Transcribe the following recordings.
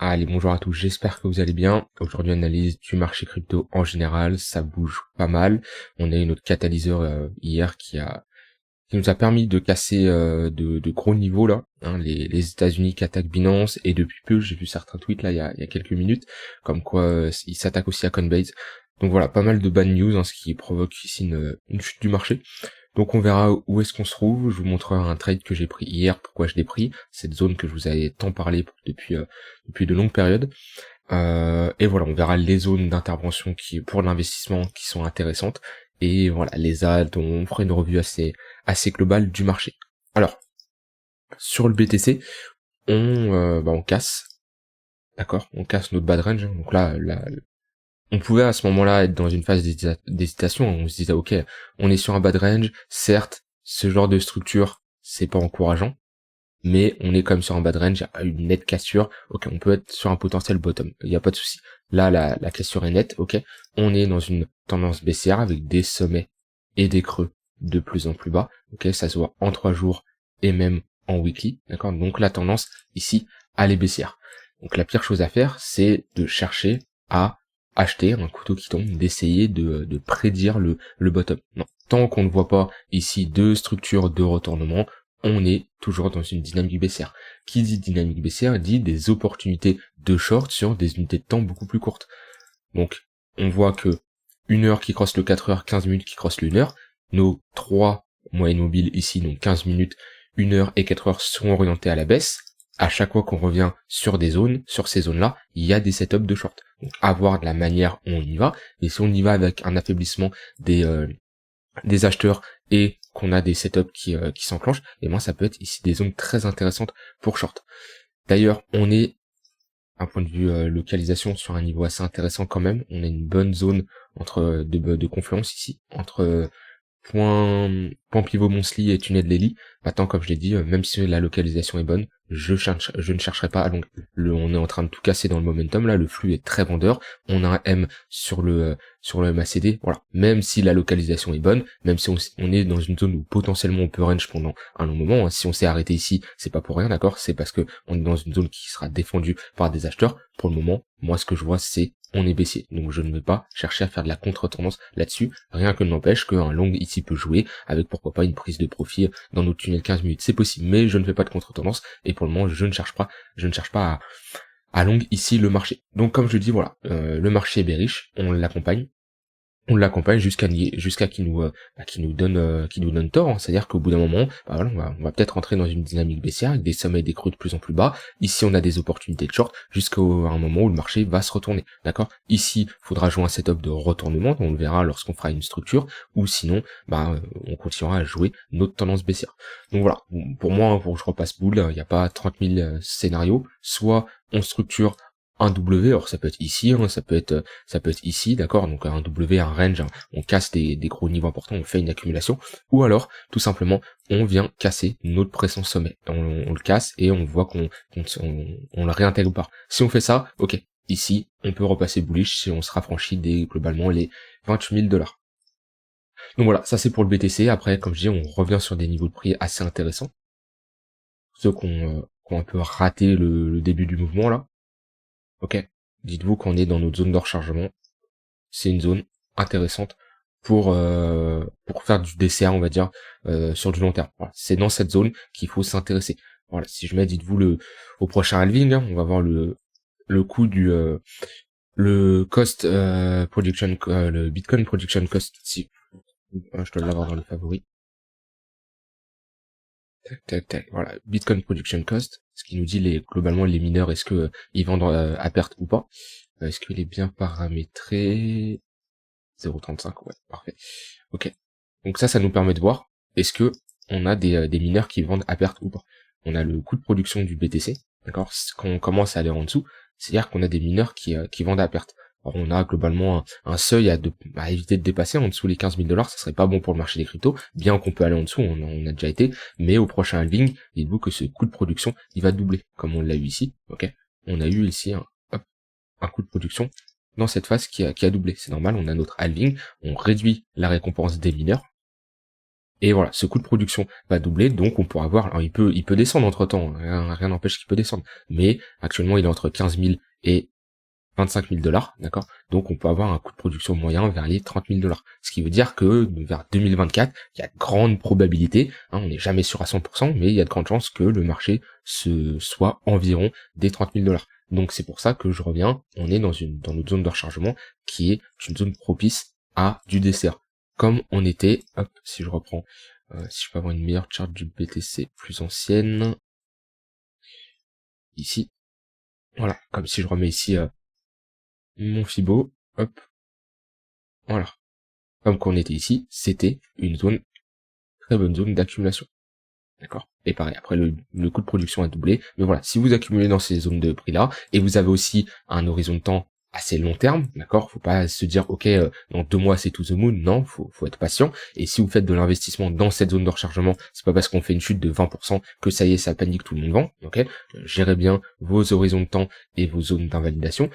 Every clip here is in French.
Allez, bonjour à tous, j'espère que vous allez bien. Aujourd'hui, analyse du marché crypto en général, ça bouge pas mal. On a eu notre catalyseur hier qui nous a permis de casser de gros niveaux là. Hein, les États-Unis qui attaquent Binance, et depuis peu, j'ai vu certains tweets là il y a quelques minutes, comme quoi ils s'attaquent aussi à Coinbase. Donc voilà, pas mal de bad news, hein, ce qui provoque ici une chute du marché. Donc on verra où est-ce qu'on se trouve. Je vous montrerai un trade que j'ai pris hier, pourquoi je l'ai pris, cette zone que je vous avais tant parlé depuis de longues périodes. Et voilà, on verra les zones d'intervention qui pour l'investissement qui sont intéressantes. Et voilà, les alt, on fera une revue assez globale du marché. Alors, sur le BTC, on casse, d'accord, on casse notre bad range. Donc là, on pouvait à ce moment-là être dans une phase d'hésitation. On se disait ok, on est sur un bad range, certes, ce genre de structure, c'est pas encourageant, mais on est quand même sur un bad range, à une nette cassure, ok, on peut être sur un potentiel bottom, il n'y a pas de souci. Là, la cassure est nette, ok, on est dans une tendance baissière avec des sommets et des creux de plus en plus bas, ok, ça se voit en 3 jours et même en weekly, d'accord, donc la tendance ici, elle est baissière. Donc la pire chose à faire, c'est de chercher à acheter un couteau qui tombe, d'essayer de prédire le bottom. Non, tant qu'on ne voit pas ici deux structures de retournement, on est toujours dans une dynamique baissière. Qui dit dynamique baissière dit des opportunités de short sur des unités de temps beaucoup plus courtes. Donc, on voit que 1 heure qui crosse le 4 heures, 15 minutes qui crosse le 1 heure, nos 3 moyennes mobiles ici, donc 15 minutes, 1 heure et 4 heures sont orientées à la baisse. À chaque fois qu'on revient sur des zones, sur ces zones-là, il y a des setups de short. Donc, à voir de la manière où on y va, et si on y va avec un affaiblissement des acheteurs et qu'on a des setups qui s'enclenchent, et moi ça peut être ici des zones très intéressantes pour short. D'ailleurs, on est, un point de vue localisation, sur un niveau assez intéressant quand même. On a une bonne zone de confluence ici, entre point pivot Monthly et tunnel de Lely. Maintenant, comme je l'ai dit, même si la localisation est bonne, je ne chercherai pas à long. On est en train de tout casser dans le momentum, là, le flux est très vendeur. On a un M sur le MACD, voilà. Même si la localisation est bonne, même si on est dans une zone où potentiellement on peut range pendant un long moment, hein. Si on s'est arrêté ici, c'est pas pour rien, d'accord? C'est parce que on est dans une zone qui sera défendue par des acheteurs. Pour le moment, moi, ce que je vois, c'est on est baissier. Donc je ne vais pas chercher à faire de la contre-tendance là-dessus. Rien que n'empêche qu'un long ici peut jouer avec pourquoi pas une prise de profit dans notre tunnel 15 minutes. C'est possible, mais je ne fais pas de contre-tendance et pour le moment je ne cherche pas à long ici le marché. Donc comme je dis, voilà, le marché est bearish, on l'accompagne jusqu'à qu'il nous donne tort, hein. C'est-à-dire qu'au bout d'un moment, voilà, on va peut-être rentrer dans une dynamique baissière avec des sommets et des creux de plus en plus bas. Ici on a des opportunités de short jusqu'à un moment où le marché va se retourner, d'accord. Ici il faudra jouer un setup de retournement, on le verra lorsqu'on fera une structure, ou sinon on continuera à jouer notre tendance baissière. Donc voilà, pour moi, pour que je repasse boule, il n'y a pas 30 000 scénarios. Soit on structure un W, alors ça peut être ici, hein, ça peut être ici, d'accord, donc un W, un range, hein, on casse des gros niveaux importants, on fait une accumulation, ou alors tout simplement on vient casser notre précédent sommet, on le casse et on voit qu'on le réintègre pas. Si on fait ça, ok, ici on peut repasser bullish si on se raffranchit globalement les 28 000 $. Donc voilà, ça c'est pour le BTC. Après, comme je dis, on revient sur des niveaux de prix assez intéressants, ceux qui ont un peu raté le début du mouvement là. Ok, dites-vous qu'on est dans notre zone de rechargement, c'est une zone intéressante pour faire du DCA, on va dire, sur du long terme. Voilà. C'est dans cette zone qu'il faut s'intéresser. Voilà, si je mets, dites-vous, au prochain halving, hein, on va voir le coût le cost production, le Bitcoin production cost, si je dois l'avoir dans les favoris. Tac, voilà, Bitcoin production cost, ce qui nous dit globalement les mineurs, est-ce que ils vendent à perte ou pas. Est-ce qu'il est bien paramétré? 0,35, ouais, parfait. Ok. Donc ça nous permet de voir, est-ce que on a des mineurs qui vendent à perte ou pas. On a le coût de production du BTC, d'accord. Quand on commence à aller en dessous, c'est-à-dire qu'on a des mineurs qui vendent à perte. Alors on a globalement un seuil à éviter de dépasser. En dessous les 15 000 $, ça serait pas bon pour le marché des cryptos, bien qu'on peut aller en dessous, on a déjà été, mais au prochain halving, dites-vous que ce coût de production, il va doubler, comme on l'a eu ici, ok. On a eu ici un coût de production dans cette phase qui a doublé. C'est normal, on a notre halving, on réduit la récompense des mineurs, Et voilà, ce coût de production va doubler, donc on pourra avoir, alors il peut descendre entre temps, rien n'empêche qu'il peut descendre, mais actuellement il est entre 15 000 et 25 000 $, d'accord? Donc on peut avoir un coût de production moyen vers les 30 000 $. Ce qui veut dire que vers 2024, il y a de grandes probabilités, on n'est jamais sûr à 100%, mais il y a de grandes chances que le marché soit environ des 30 000 $. Donc c'est pour ça que je reviens, on est dans notre zone de rechargement qui est une zone propice à du DCA. Comme on était, hop, si je reprends, si je peux avoir une meilleure charte du BTC plus ancienne, ici, voilà, comme si je remets ici mon Fibo, hop, voilà. Comme qu'on était ici, c'était une zone, très bonne zone d'accumulation. D'accord? Et pareil, après le coût de production a doublé, mais voilà, si vous accumulez dans ces zones de prix là, et vous avez aussi un horizon de temps assez long terme, d'accord? Faut pas se dire, ok, dans 2 mois c'est to the moon, non, faut être patient, et si vous faites de l'investissement dans cette zone de rechargement, c'est pas parce qu'on fait une chute de 20% que ça y est, ça panique, tout le monde vend, ok? Gérez bien vos horizons de temps et vos zones d'invalidation.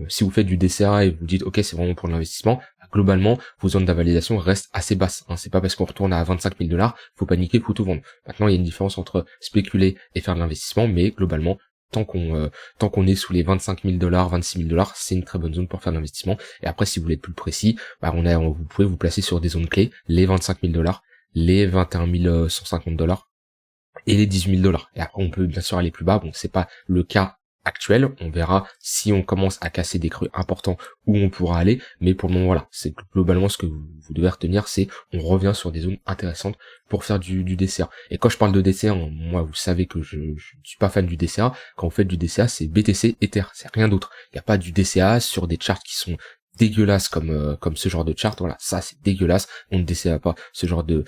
Si vous faites du DCA et vous dites, ok, c'est vraiment pour l'investissement, globalement, vos zones d'invalidation restent assez basses, C'est pas parce qu'on retourne à 25 000 $, faut paniquer, faut tout vendre. Maintenant, il y a une différence entre spéculer et faire de l'investissement, mais globalement, tant qu'on est sous les 25 000 $, 26 000 $, c'est une très bonne zone pour faire de l'investissement. Et après, si vous voulez être plus précis, vous pouvez vous placer sur des zones clés, les 25 000 $, les 21 150 $ et les 18 000 $. Et après, on peut bien sûr aller plus bas. Bon, c'est pas le cas actuel. On verra si on commence à casser des creux importants où on pourra aller. Mais pour le moment, voilà. C'est globalement ce que vous devez retenir, c'est on revient sur des zones intéressantes pour faire du DCA. Et quand je parle de DCA, moi, vous savez que je ne suis pas fan du DCA. Quand vous faites du DCA, c'est BTC, Ether. C'est rien d'autre. Il n'y a pas du DCA sur des charts qui sont dégueulasse comme ce genre de chart, voilà, ça c'est dégueulasse, on ne DCA pas ce genre de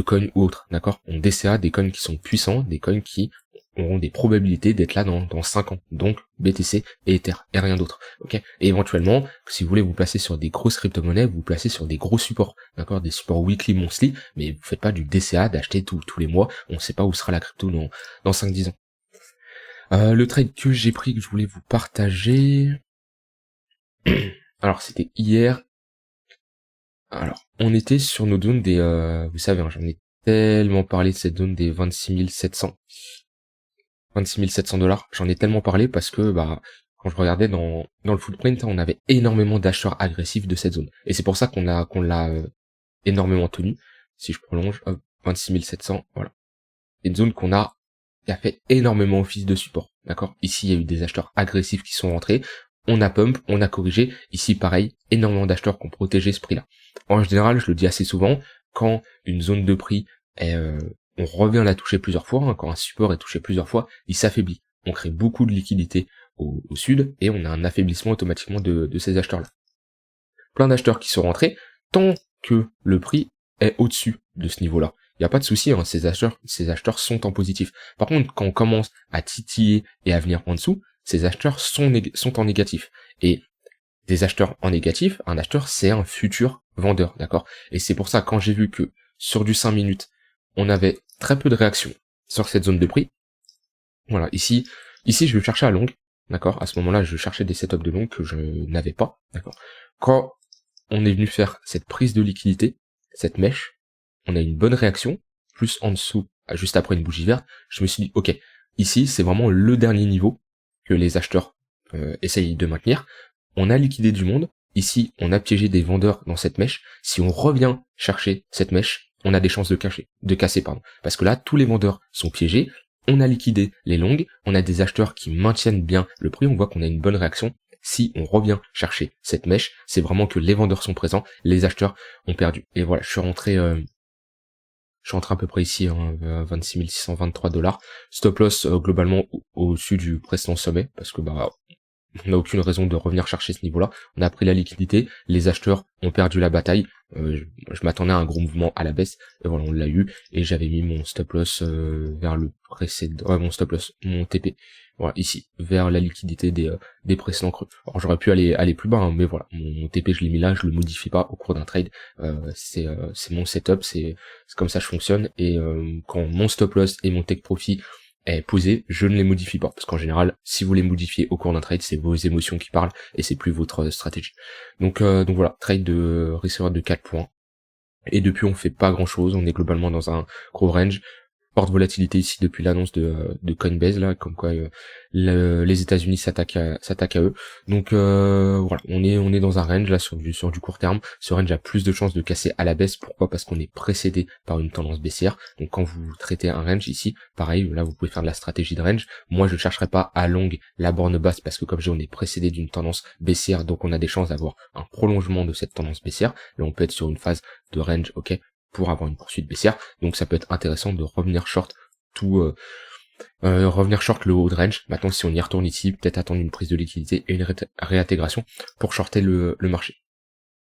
coins ou autre, d'accord? On DCA des coins qui sont puissants, des coins qui auront des probabilités d'être là dans 5 ans, donc BTC et Ether, et rien d'autre, ok? Et éventuellement, si vous voulez vous placer sur des grosses crypto-monnaies, vous placez sur des gros supports, d'accord? Des supports weekly, monthly, mais vous faites pas du DCA, d'acheter tous les mois, on sait pas où sera la crypto dans 5-10 ans. Le trade que j'ai pris, que je voulais vous partager... Alors c'était hier. Alors on était sur nos zones des, vous savez, j'en ai tellement parlé de cette zone des 26 700 $. J'en ai tellement parlé parce que quand je regardais dans le footprint, on avait énormément d'acheteurs agressifs de cette zone. Et c'est pour ça qu'on l'a énormément tenu. Si je prolonge, hop, 26 700, voilà. Une zone qui a fait énormément office de support. D'accord? Ici, il y a eu des acheteurs agressifs qui sont rentrés. On a pump, on a corrigé. Ici, pareil, énormément d'acheteurs qui ont protégé ce prix-là. En général, je le dis assez souvent, quand une zone de prix on revient la toucher plusieurs fois, quand un support est touché plusieurs fois, il s'affaiblit. On crée beaucoup de liquidités au sud et on a un affaiblissement automatiquement de ces acheteurs-là. Plein d'acheteurs qui sont rentrés, tant que le prix est au-dessus de ce niveau-là. Il n'y a pas de souci, ces acheteurs sont en positif. Par contre, quand on commence à titiller et à venir en dessous, ces acheteurs sont en négatif. Et des acheteurs en négatif, un acheteur, c'est un futur vendeur, d'accord? Et c'est pour ça, quand j'ai vu que sur du 5 minutes, on avait très peu de réactions sur cette zone de prix, voilà, ici, je vais chercher à longue, d'accord? À ce moment-là, je cherchais des setups de longue que je n'avais pas, d'accord? Quand on est venu faire cette prise de liquidité, cette mèche, on a une bonne réaction, plus en dessous, juste après une bougie verte, je me suis dit, ok, ici, c'est vraiment le dernier niveau que les acheteurs essayent de maintenir. On a liquidé du monde, ici, on a piégé des vendeurs dans cette mèche. Si on revient chercher cette mèche, on a des chances de casser, pardon. Parce que là, tous les vendeurs sont piégés, on a liquidé les longues, on a des acheteurs qui maintiennent bien le prix, on voit qu'on a une bonne réaction. Si on revient chercher cette mèche, c'est vraiment que les vendeurs sont présents, les acheteurs ont perdu. Et voilà, je suis rentré à peu près ici, 26 623 $. Stop loss globalement au-dessus du précédent sommet, parce que on n'a aucune raison de revenir chercher ce niveau-là. On a pris la liquidité, les acheteurs ont perdu la bataille. Je m'attendais à un gros mouvement à la baisse, et voilà, on l'a eu. Et j'avais mis mon stop loss vers le précédent, mon TP, voilà, ici, vers la liquidité des précédents creux. Alors j'aurais pu aller plus bas, mais voilà, mon TP je l'ai mis là, je le modifie pas au cours d'un trade. C'est mon setup, c'est comme ça que je fonctionne. Et quand mon stop loss et mon take profit est posé, je ne les modifie pas, parce qu'en général, si vous les modifiez au cours d'un trade, c'est vos émotions qui parlent, et c'est plus votre stratégie. Donc voilà, trade de receveur de 4 points. Et depuis, on fait pas grand chose, on est globalement dans un gros range. Forte volatilité ici depuis l'annonce de Coinbase là, comme quoi les États-Unis s'attaquent à eux. Donc voilà, on est dans un range là sur du court terme. Ce range a plus de chances de casser à la baisse. Pourquoi? Parce qu'on est précédé par une tendance baissière. Donc quand vous traitez un range ici, pareil, là vous pouvez faire de la stratégie de range. Moi je ne chercherai pas à longue la borne basse parce que comme je dis, on est précédé d'une tendance baissière, donc on a des chances d'avoir un prolongement de cette tendance baissière. Là on peut être sur une phase de range, ok, pour avoir une poursuite baissière, donc ça peut être intéressant de revenir short revenir short le haut de range. Maintenant si on y retourne ici, peut-être attendre une prise de liquidité et une réintégration pour shorter le marché.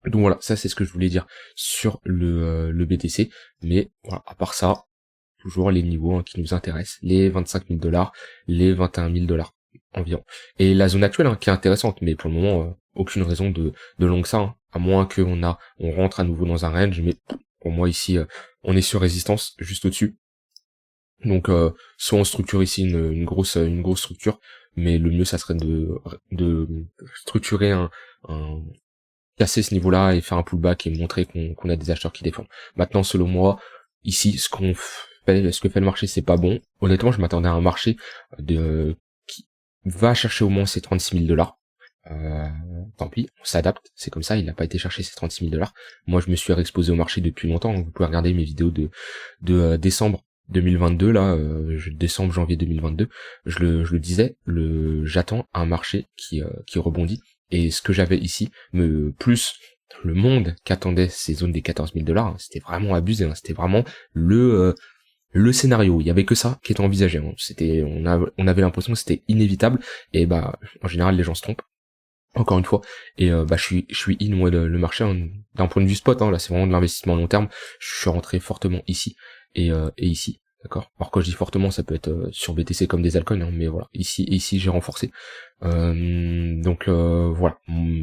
Donc voilà, ça c'est ce que je voulais dire sur le BTC, mais voilà, à part ça, toujours les niveaux qui nous intéressent, les 25 000 $, les 21 000 $ environ. Et la zone actuelle qui est intéressante, mais pour le moment, aucune raison de long que ça, à moins on rentre à nouveau dans un range, mais pour moi ici, on est sur résistance juste au-dessus. Donc soit on structure ici une grosse structure, mais le mieux ça serait de structurer un casser ce niveau-là et faire un pullback et montrer qu'on a des acheteurs qui défendent. Maintenant, selon moi, ici, ce que fait le marché, c'est pas bon. Honnêtement, je m'attendais à un marché qui va chercher au moins ces 36 000 $. Tant pis, on s'adapte, c'est comme ça, il n'a pas été chercher ces 36 000 $. Moi, je me suis exposé au marché depuis longtemps, vous pouvez regarder mes vidéos de décembre 2022, là, décembre, janvier 2022, je le disais, j'attends un marché qui rebondit, et ce que j'avais ici, plus le monde qu'attendait ces zones des 14 000 $, c'était vraiment abusé, c'était vraiment le scénario, il y avait que ça qui était envisagé, on avait l'impression que c'était inévitable, et bah, en général, les gens se trompent, encore une fois, et je suis in moi le marché d'un point de vue spot, là c'est vraiment de l'investissement à long terme, je suis rentré fortement ici et ici, d'accord. Alors quand je dis fortement, ça peut être sur BTC comme des altcoins, mais voilà, ici j'ai renforcé. Donc voilà,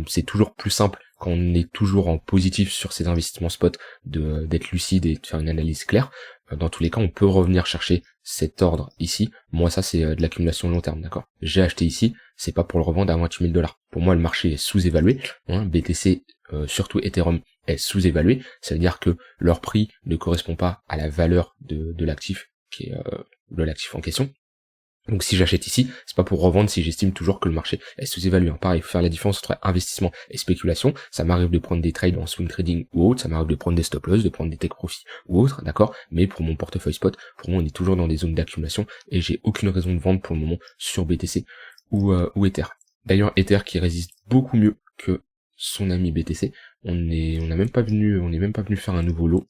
c'est toujours plus simple quand on est toujours en positif sur ces investissements spot d'être lucide et de faire une analyse claire. Dans tous les cas, on peut revenir chercher cet ordre ici. Moi, ça, c'est de l'accumulation long terme, d'accord. J'ai acheté ici, c'est pas pour le revendre à 28 000 $. Pour moi, le marché est sous-évalué. BTC, surtout Ethereum, est sous-évalué. Ça veut dire que leur prix ne correspond pas à la valeur de l'actif, qui est de l'actif en question. Donc si j'achète ici, c'est pas pour revendre si j'estime toujours que le marché est sous-évalué. Pareil, il faut faire la différence entre investissement et spéculation. Ça m'arrive de prendre des trades en swing trading ou autre, ça m'arrive de prendre des stop-loss, de prendre des take profit ou autre, d'accord. Mais pour mon portefeuille spot, pour moi on est toujours dans des zones d'accumulation et j'ai aucune raison de vendre pour le moment sur BTC ou Ether. D'ailleurs Ether qui résiste beaucoup mieux que son ami BTC. On n'est même pas venu faire un nouveau lot.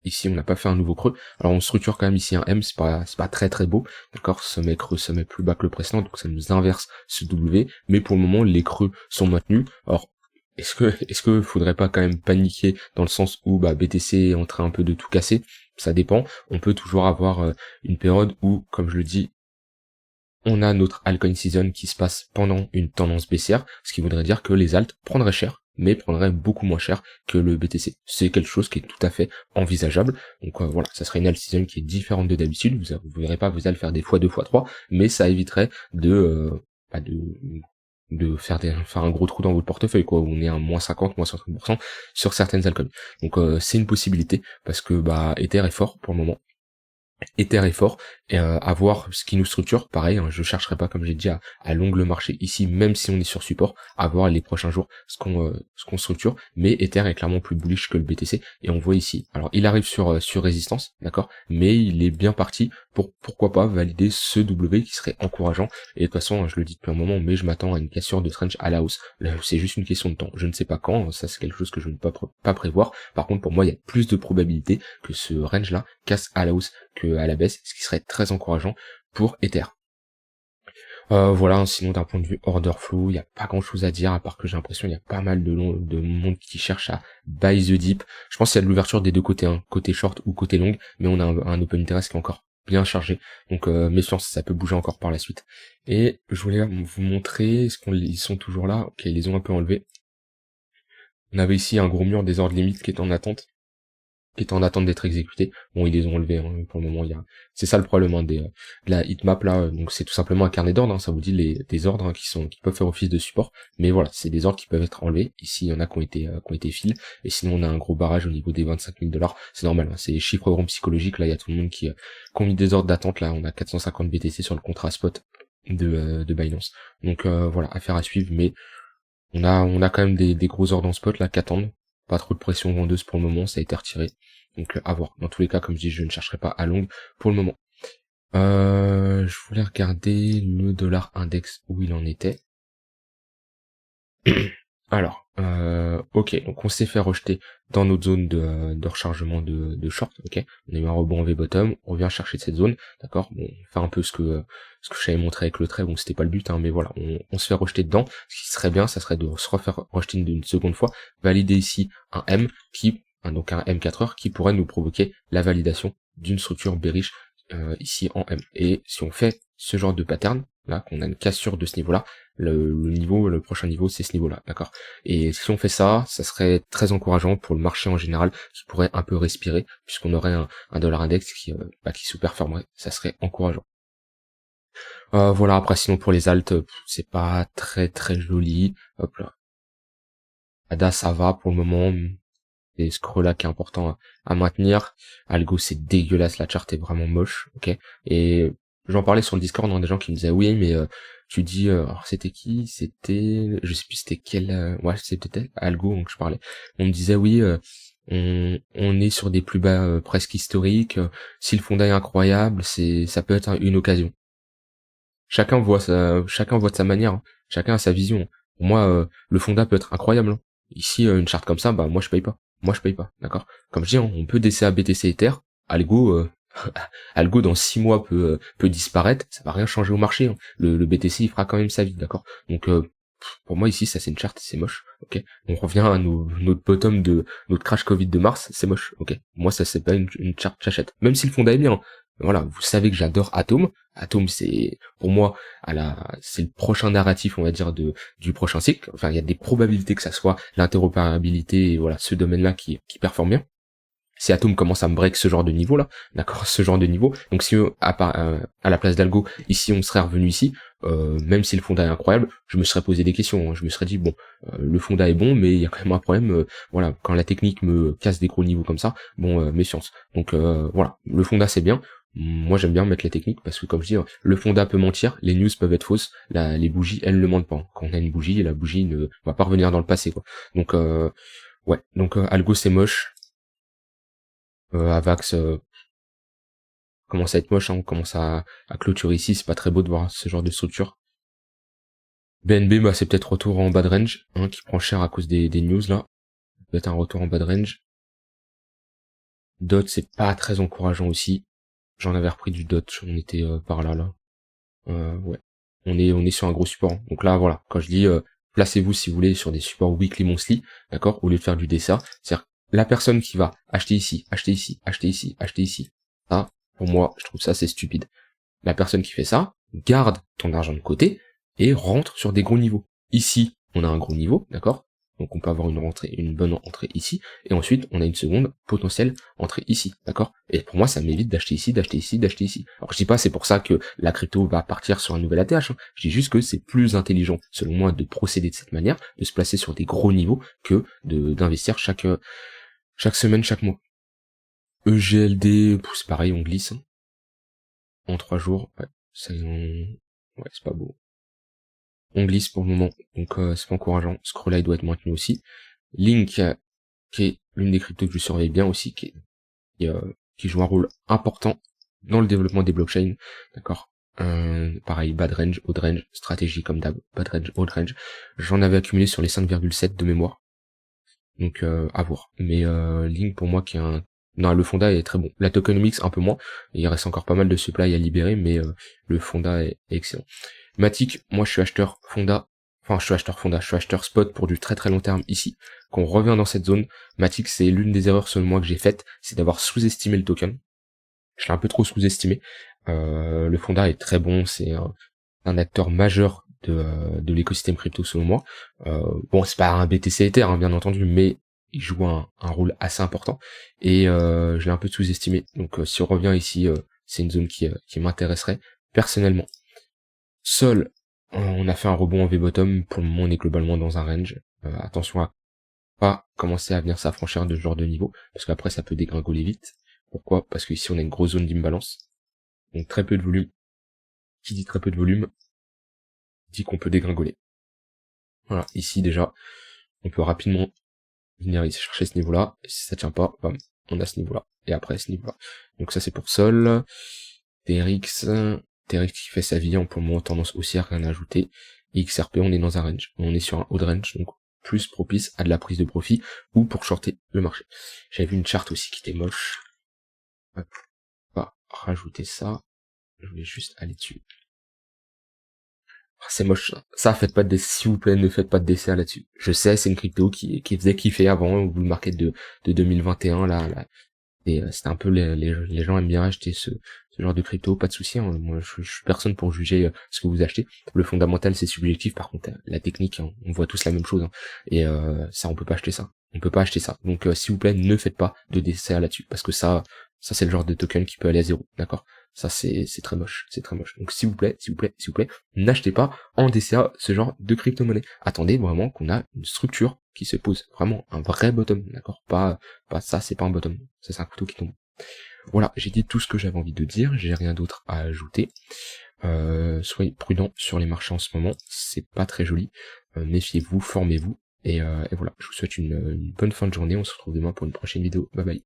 Ici, on n'a pas fait un nouveau creux. Alors, on structure quand même ici un M, c'est pas très très beau. D'accord, sommet creux, sommet plus bas que le précédent, donc ça nous inverse ce W. Mais pour le moment, les creux sont maintenus. Alors, est-ce que faudrait pas quand même paniquer dans le sens où, BTC est en train un peu de tout casser? Ça dépend. On peut toujours avoir une période où, comme je le dis, on a notre altcoin season qui se passe pendant une tendance baissière, ce qui voudrait dire que les alts prendraient cher, mais prendraient beaucoup moins cher que le BTC. C'est quelque chose qui est tout à fait envisageable. Donc voilà, ça serait une alt season qui est différente de d'habitude. Vous verrez pas vos alts faire des fois 2 fois 3, mais ça éviterait de faire un gros trou dans votre portefeuille, quoi, où on est à moins 50, moins 60% sur certaines altcoins. Donc c'est une possibilité, parce que Ether est fort pour le moment. Ether est fort, et à voir ce qui nous structure, pareil, je chercherai pas, comme j'ai dit, à longue le marché ici, même si on est sur support, à voir les prochains jours ce qu'on structure, mais Ether est clairement plus bullish que le BTC, et on voit ici, alors il arrive sur résistance, d'accord, mais il est bien parti pour, pourquoi pas, valider ce W qui serait encourageant, et de toute façon, je le dis depuis un moment, mais je m'attends à une cassure de range à la hausse, là, c'est juste une question de temps, je ne sais pas quand, ça c'est quelque chose que je ne peux pas prévoir, par contre pour moi il y a plus de probabilité que ce range là casse à la hausse que à la baisse, ce qui serait très encourageant pour Ether. Voilà, sinon d'un point de vue order flow, il n'y a pas grand chose à dire, à part que j'ai l'impression qu'il y a pas mal de monde qui cherche à buy the dip. Je pense qu'il y a de l'ouverture des deux côtés, côté short ou côté long, mais on a un open interest qui est encore bien chargé, donc méfiance, ça peut bouger encore par la suite. Et je voulais vous montrer, ils sont toujours là, ok, ils les ont un peu enlevés. On avait ici un gros mur des ordres limites qui est en attente. qui étaient en attente d'être exécutés. Bon, ils les ont enlevés, hein, pour le moment. C'est ça le problème, hein, de la heatmap là. Donc c'est tout simplement un carnet d'ordre, hein, ça vous dit des ordres, hein, qui peuvent faire office de support. Mais voilà, c'est des ordres qui peuvent être enlevés. Ici, il y en a qui ont été fill. Et sinon, on a un gros barrage au niveau des 25 000 $. C'est normal, hein, c'est chiffre rond psychologique. Là, il y a tout le monde qui ont mis des ordres d'attente. Là, on a 450 BTC sur le contrat spot de Binance. Donc voilà, affaire à suivre. Mais on a quand même des gros ordres en spot là qui attendent. Pas trop de pression vendeuse pour le moment, ça a été retiré. Donc à voir. Dans tous les cas, comme je dis, je ne chercherai pas à longue pour le moment. Je voulais regarder le dollar index où il en était. Alors, ok, donc on s'est fait rejeter dans notre zone de rechargement de short, ok. On a eu un rebond en V-bottom, on revient chercher cette zone, d'accord. Bon, faire un peu ce que je t'avais montré avec le trait, bon c'était pas le but, hein, mais voilà, on se fait rejeter dedans. Ce qui serait bien, ça serait de se refaire rejeter une seconde fois, valider ici un M donc un M4 heures qui pourrait nous provoquer la validation d'une structure bearish ici en M. Et si on fait ce genre de pattern, là, qu'on a une cassure de ce niveau-là, le prochain niveau, c'est ce niveau-là, d'accord. Et si on fait ça, ça serait très encourageant pour le marché en général, qui pourrait un peu respirer, puisqu'on aurait un dollar index qui sous-performerait, ça serait encourageant. Voilà, après sinon pour les alts, c'est pas très très joli. Hop là. ADA ça va pour le moment. Et ce creux là qui est important à maintenir. Algo c'est dégueulasse, la charte est vraiment moche, ok. Et j'en parlais sur le Discord, on a des gens qui me disaient oui mais tu dis alors c'était qui, c'était je sais plus c'était quel ouais c'était peut-être Algo donc je parlais. On me disait oui on est sur des plus bas presque historiques, si le fonds est incroyable, ça peut être une occasion. Chacun voit de sa manière, hein. Chacun a sa vision. Pour moi le fonda peut être incroyable, hein. Ici une charte comme ça, bah moi je paye pas. Moi je paye pas, d'accord. Comme je dis, on peut DCA BTC Ether, Algo Algo dans 6 mois peut disparaître, ça va rien changer au marché, hein. Le BTC il fera quand même sa vie, d'accord. Donc pour moi ici ça c'est une charte, c'est moche, ok. On revient à notre bottom de notre crash Covid de mars, c'est moche, ok. Moi ça c'est pas une charte j'achète, même si le fonds est bien, hein. Voilà, vous savez que j'adore Atom. Atom c'est pour moi c'est le prochain narratif on va dire du prochain cycle. Enfin il y a des probabilités que ça soit l'interopérabilité et voilà ce domaine là qui performe bien. Si Atom commence à me break ce genre de niveau là, d'accord, ce genre de niveau, donc si à la place d'Algo, ici on serait revenu ici, même si le fonda est incroyable, je me serais posé des questions, hein. Je me serais dit bon, le fonda est bon, mais il y a quand même un problème, voilà, quand la technique me casse des gros niveaux comme ça, bon, méfiance. Donc voilà, le fonda c'est bien, moi j'aime bien mettre la technique, parce que comme je dis, le fonda peut mentir, les news peuvent être fausses, les bougies elles ne mentent pas. Quand on a une bougie, la bougie ne va pas revenir dans le passé, quoi. Donc ouais, donc Algo c'est moche. Avax commence à être moche, hein, on commence à clôturer ici, c'est pas très beau de voir ce genre de structure. BNB, bah c'est peut-être retour en bas de range, hein, qui prend cher à cause des news là. Peut-être un retour en bas de range. DOT c'est pas très encourageant aussi. J'en avais repris du DOT, on était par là. Ouais. On est sur un gros support, hein. Donc là voilà, quand je dis placez-vous si vous voulez sur des supports weekly monthly, d'accord, au lieu de faire du DCA, c'est-à-dire la personne qui va acheter ici, acheter ici, acheter ici, acheter ici, ça, pour moi, je trouve ça c'est stupide. La personne qui fait ça, garde ton argent de côté et rentre sur des gros niveaux. Ici, on a un gros niveau, d'accord? Donc on peut avoir une bonne entrée ici, et ensuite on a une seconde potentielle entrée ici, d'accord? Et pour moi ça m'évite d'acheter ici, d'acheter ici, d'acheter ici. Alors je dis pas c'est pour ça que la crypto va partir sur un nouvel ATH, hein. Je dis juste que c'est plus intelligent, selon moi, de procéder de cette manière, de se placer sur des gros niveaux, que d'investir chaque semaine, chaque mois. EGLD, c'est pareil, on glisse, hein. En 3 jours, ouais, ouais, c'est pas beau. On glisse pour le moment, donc c'est pas encourageant. Scroll là il doit être maintenu aussi. Link, qui est l'une des cryptos que je surveille bien aussi, qui joue un rôle important dans le développement des blockchains, d'accord. Pareil, bad range, odd range, stratégie comme d'hab, bad range, odd range. J'en avais accumulé sur les 5,7 de mémoire, donc à voir. Mais Link pour moi qui est non, le fonda est très bon. La tokenomics un peu moins, il reste encore pas mal de supply à libérer, mais le fonda est excellent. Matic, moi je suis acheteur fonda, je suis acheteur spot pour du très très long terme ici. Quand on revient dans cette zone, Matic c'est l'une des erreurs selon moi que j'ai faites, c'est d'avoir sous-estimé le token. Je l'ai un peu trop sous-estimé. Le fonda est très bon, c'est un acteur majeur de l'écosystème crypto selon moi. Bon c'est pas un BTC Ether hein, bien entendu, mais il joue un rôle assez important, et je l'ai un peu sous-estimé. Donc si on revient ici, c'est une zone qui m'intéresserait personnellement. Sol, on a fait un rebond en V-bottom, pour le moment on est globalement dans un range. Attention à pas commencer à venir s'affranchir de ce genre de niveau, parce qu'après ça peut dégringoler vite. Pourquoi? Parce qu'ici on a une grosse zone d'imbalance, donc très peu de volume. Qui dit très peu de volume, dit qu'on peut dégringoler. Voilà, ici déjà, on peut rapidement venir ici chercher ce niveau-là, et si ça tient pas, bam, on a ce niveau-là, et après ce niveau-là. Donc ça c'est pour Sol. TRX qui fait sa vie, en pour le moment tendance haussière, rien à ajouter. Et XRP, on est dans un range, on est sur un haut de range, donc plus propice à de la prise de profit, ou pour shorter le marché. J'avais vu une charte aussi qui était moche. Hop, on va rajouter ça, je voulais juste aller dessus. C'est moche, ça, faites pas de décès, s'il vous plaît, ne faites pas de décès là-dessus. Je sais, c'est une crypto qui faisait kiffer avant, au bull market de 2021, là, et c'était un peu, les gens aiment bien acheter ce genre de crypto, pas de souci, hein. Moi je suis personne pour juger ce que vous achetez. Le fondamental c'est subjectif, par contre la technique, hein, on voit tous la même chose, hein. Et ça on peut pas acheter ça. On peut pas acheter ça. Donc s'il vous plaît, ne faites pas de DCA là-dessus, parce que ça c'est le genre de token qui peut aller à zéro, d'accord? Ça c'est très moche, c'est très moche. Donc s'il vous plaît, n'achetez pas en DCA ce genre de crypto-monnaie. Attendez vraiment qu'on a une structure qui se pose, vraiment un vrai bottom, d'accord? Pas ça, c'est pas un bottom, ça c'est un couteau qui tombe. Voilà, j'ai dit tout ce que j'avais envie de dire, j'ai rien d'autre à ajouter. Soyez prudents sur les marchés en ce moment, c'est pas très joli. Méfiez-vous, formez-vous, et voilà, je vous souhaite une bonne fin de journée, on se retrouve demain pour une prochaine vidéo, bye bye.